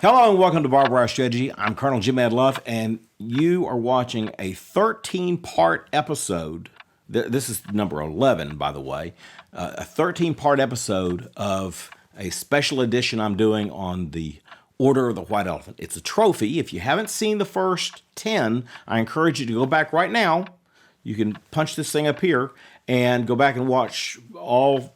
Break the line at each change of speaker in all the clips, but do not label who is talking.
Hello and welcome to Barbed Wire Strategy. I'm Colonel Jim Adluff, and you are watching a 13-part episode. This is number 11, by the way. A 13-part episode of a special edition I'm doing on the Order of the White Elephant. It's a trophy. If you haven't seen the first 10, I encourage you to go back right now. You can punch this thing up here and go back and watch all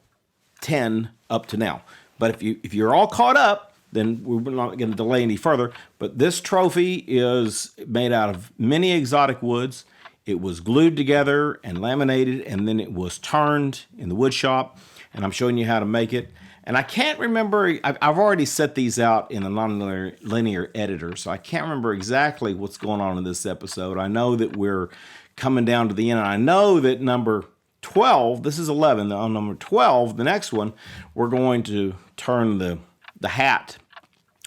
10 up to now. But if you're all caught up, then we're not going to delay any further. But this trophy is made out of many exotic woods. It was glued together and laminated, and then it was turned in the wood shop. And I'm showing you how to make it. And I can't remember, I've already set these out in a non-linear editor, so I can't remember exactly what's going on in this episode. I know that we're coming down to the end, and I know that number 12, this is 11, on number 12, the next one, we're going to turn the hat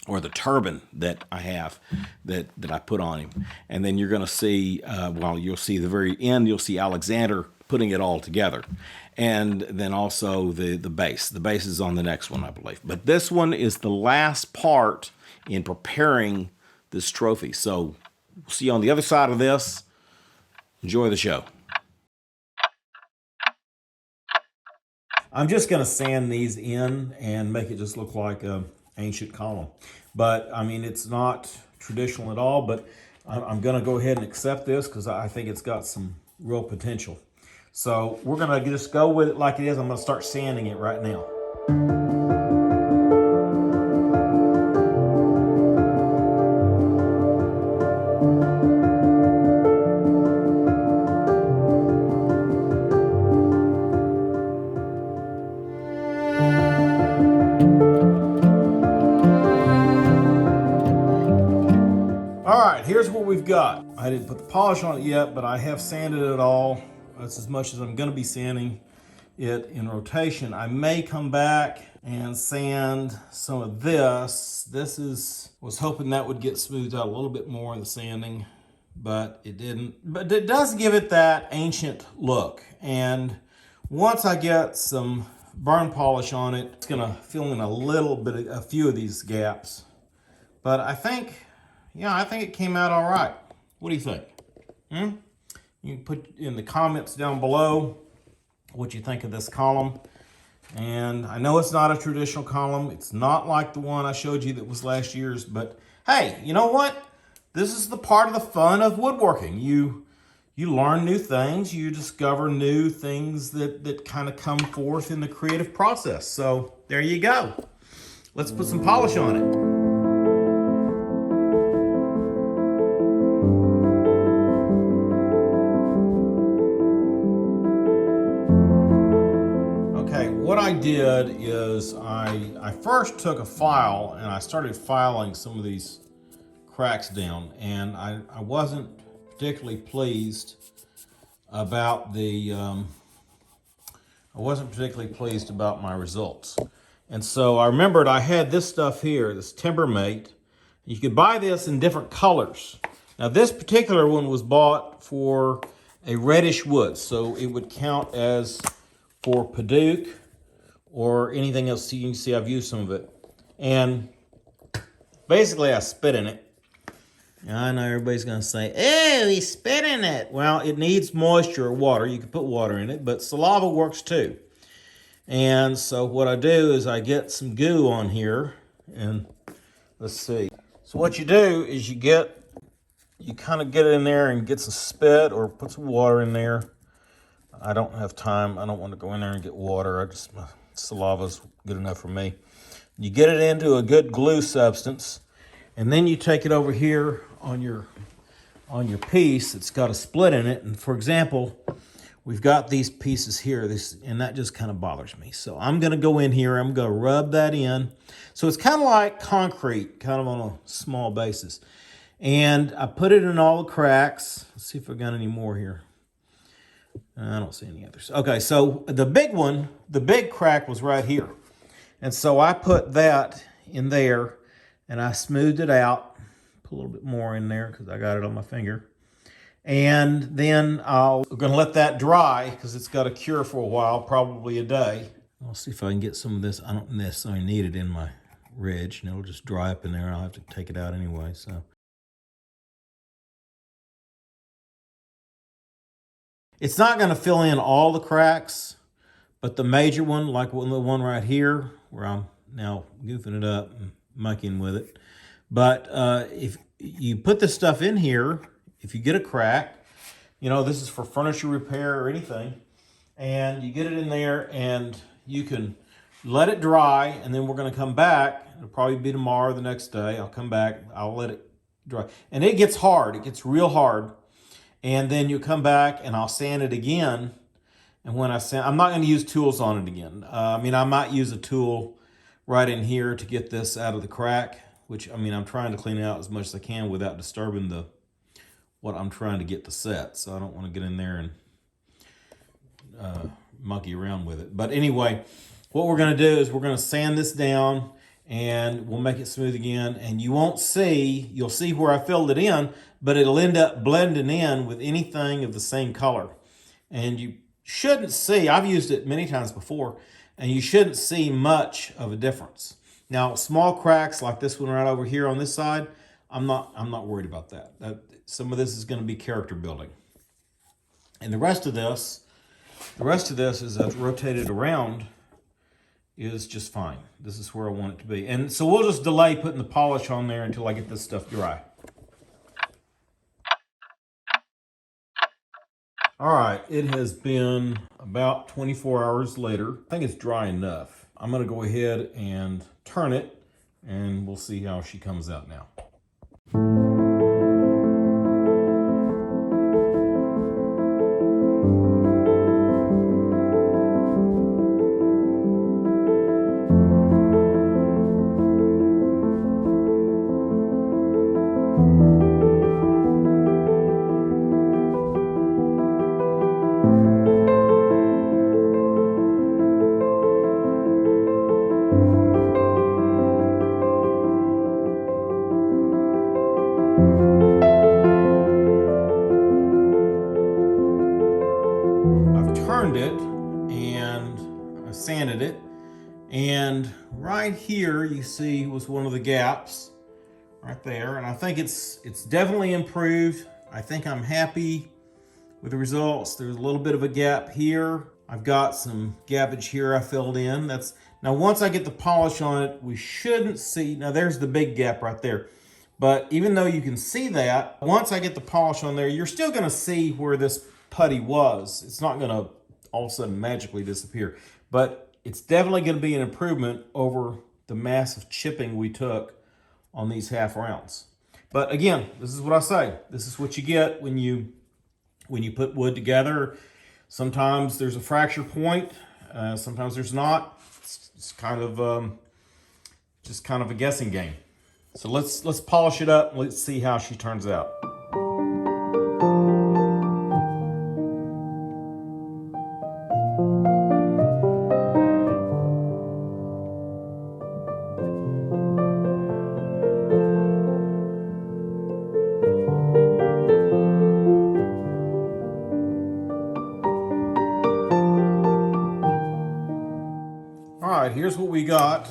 or the turban that I have that I put on him. And then you're going to see, you'll see the very end, you'll see Alexander putting it all together. And then also the base. The base is on the next one, I believe. But this one is the last part in preparing this trophy. So we'll see you on the other side of this. Enjoy the show. I'm just going to sand these in and make it just look like an ancient column. But, I mean, it's not traditional at all, but I'm going to go ahead and accept this because I think it's got some real potential. So we're going to just go with it like it is. I'm going to start sanding it right now. Here's what we've got. I didn't put the polish on it yet, but I have sanded it all. That's as much as I'm going to be sanding it in rotation. I may come back and sand some of this. Was hoping that would get smoothed out a little bit more in the sanding, but it didn't. But it does give it that ancient look. And once I get some burn polish on it, it's going to fill in a few of these gaps. But I think it came out all right. What do you think? You can put in the comments down below what you think of this column. And I know it's not a traditional column. It's not like the one I showed you that was last year's. But hey, you know what? This is the part of the fun of woodworking. You learn new things. You discover new things that kind of come forth in the creative process. So there you go. Let's put some polish on it. What I did is I first took a file and I started filing some of these cracks down, and I wasn't particularly pleased about my results. And so I remembered I had this stuff here, this Timbermate. You could buy this in different colors. Now this particular one was bought for a reddish wood, so it would count as for Paduke or anything else. You can see I've used some of it. And basically I spit in it. I know everybody's going to say, oh, he spit in it. Well, it needs moisture or water. You can put water in it, but saliva works too. And so what I do is I get some goo on here, and let's see. So what you do is you kind of get it in there and get some spit or put some water in there. I don't have time. I don't want to go in there and get water. My saliva's good enough for me. You get it into a good glue substance, and then you take it over here on your piece. It's got a split in it, and for example, we've got these pieces here, and that just kind of bothers me. So I'm going to go in here. I'm going to rub that in. So it's kind of like concrete, kind of on a small basis. And I put it in all the cracks. Let's see if I've got any more here. I don't see any others. Okay, so the big crack was right here. And so I put that in there, and I smoothed it out. Put a little bit more in there because I got it on my finger. And then we're going to let that dry because it's got to cure for a while, probably a day. I'll see if I can get some of this. I don't necessarily need it in my ridge, and it'll just dry up in there, and I'll have to take it out anyway, so. It's not going to fill in all the cracks, but the major one, like the one right here, where I'm now goofing it up and mucking with it. But if you put this stuff in here, if you get a crack, you know, this is for furniture repair or anything, and you get it in there and you can let it dry, and then we're going to come back. It'll probably be tomorrow or the next day. I'll come back, I'll let it dry. And it gets hard, it gets real hard. And then you come back and I'll sand it again. And when I sand, I'm not going to use tools on it again. I might use a tool right in here to get this out of the crack, which, I'm trying to clean it out as much as I can without disturbing what I'm trying to get to set. So I don't want to get in there and monkey around with it. But anyway, what we're going to do is we're going to sand this down and we'll make it smooth again. And you'll see where I filled it in, but it'll end up blending in with anything of the same color. And you shouldn't see, I've used it many times before, and you shouldn't see much of a difference. Now, small cracks like this one right over here on this side, I'm not worried about that. Some of this is going to be character building. And the rest of this as I've rotated around is just fine. This is where I want it to be. And so we'll just delay putting the polish on there until I get this stuff dry. All right, it has been about 24 hours later. I think it's dry enough. I'm gonna go ahead and turn it, and we'll see how she comes out now. Turned it and I sanded it, and right here you see was one of the gaps right there, and I think it's definitely improved. I think I'm happy with the results. There's a little bit of a gap here. I've got some gappage here I filled in. Now once I get the polish on it, we shouldn't see, now there's the big gap right there. But even though you can see that, once I get the polish on there, you're still gonna see where this putty was. It's not gonna all of a sudden magically disappear, but it's definitely gonna be an improvement over the massive chipping we took on these half rounds. But again, this is what I say. This is what you get when you put wood together. Sometimes there's a fracture point, sometimes there's not. It's kind of just kind of a guessing game. So let's polish it up and let's see how she turns out. All right, here's what we got.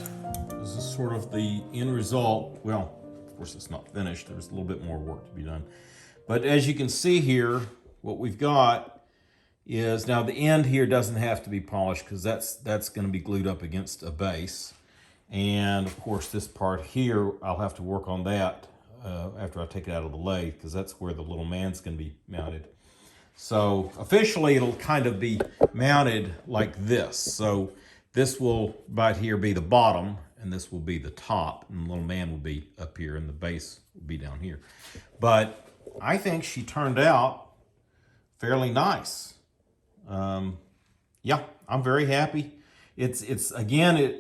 This is sort of the end result. Well, of course it's not finished. There's a little bit more work to be done. But as you can see here, what we've got is, now the end here doesn't have to be polished because that's going to be glued up against a base. And of course this part here, I'll have to work on that after I take it out of the lathe, because that's where the little man's going to be mounted. So officially it'll kind of be mounted like this. So this will right here be the bottom, and this will be the top, and the little man will be up here, and the base will be down here. But I think she turned out fairly nice. Yeah, I'm very happy. It's again,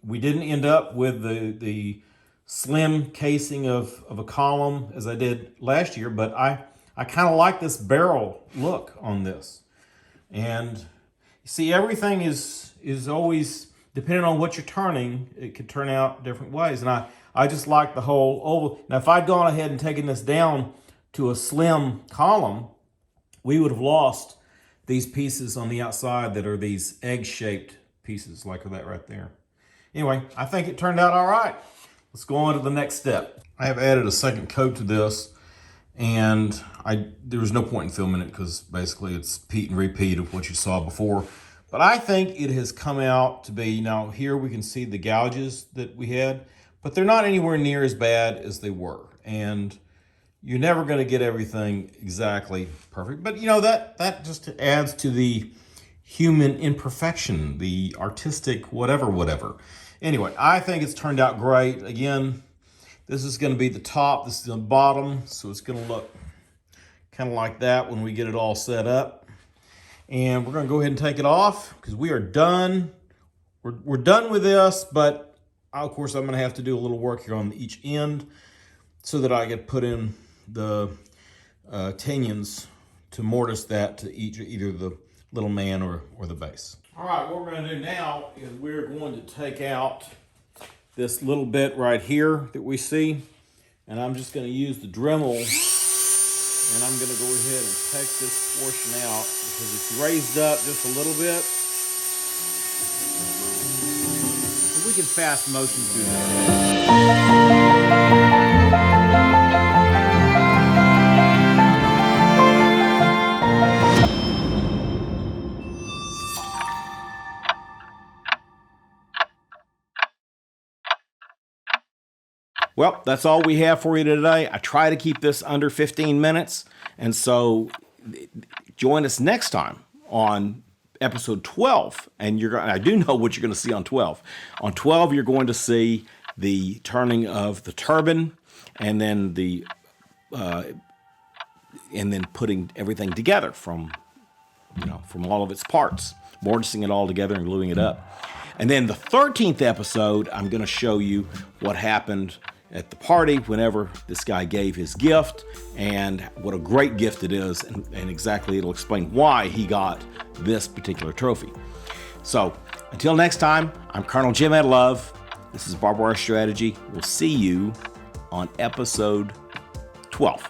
we didn't end up with the slim casing of a column as I did last year, but I kind of like this barrel look on this. And you see, everything is always, depending on what you're turning, it could turn out different ways. And I just like the whole oval. Now, if I'd gone ahead and taken this down to a slim column, we would have lost these pieces on the outside that are these egg-shaped pieces like that right there. Anyway, I think it turned out all right. Let's go on to the next step. I have added a second coat to this, and there was no point in filming it because basically it's repeat and repeat of what you saw before. But I think it has come out to be, now here we can see the gouges that we had, but they're not anywhere near as bad as they were. And you're never going to get everything exactly perfect. But you know, that just adds to the human imperfection, the artistic whatever. Anyway, I think it's turned out great. Again, this is going to be the top, this is the bottom, so it's going to look kind of like that when we get it all set up. And we're going to go ahead and take it off because we are done. We're done with this, but of course I'm going to have to do a little work here on each end so that I can put in the tinions to mortise that to either the little man or the base. All right, what we're going to do now is we're going to take out this little bit right here that we see, and I'm just going to use the Dremel, and I'm going to go ahead and take this portion out because it's raised up just a little bit. And we can fast motion through that. Well, that's all we have for you today. I try to keep this under 15 minutes. And so join us next time on episode 12. And I do know what you're going to see on 12. On 12, you're going to see the turning of the turbine and then putting everything together from all of its parts, mortising it all together and gluing it up. And then the 13th episode, I'm going to show you what happened at the party whenever this guy gave his gift and what a great gift it is, and exactly it'll explain why he got this particular trophy. So until next time, I'm Colonel Jim Ed Love. This is Barbed Wire Strategy. We'll see you on episode 12.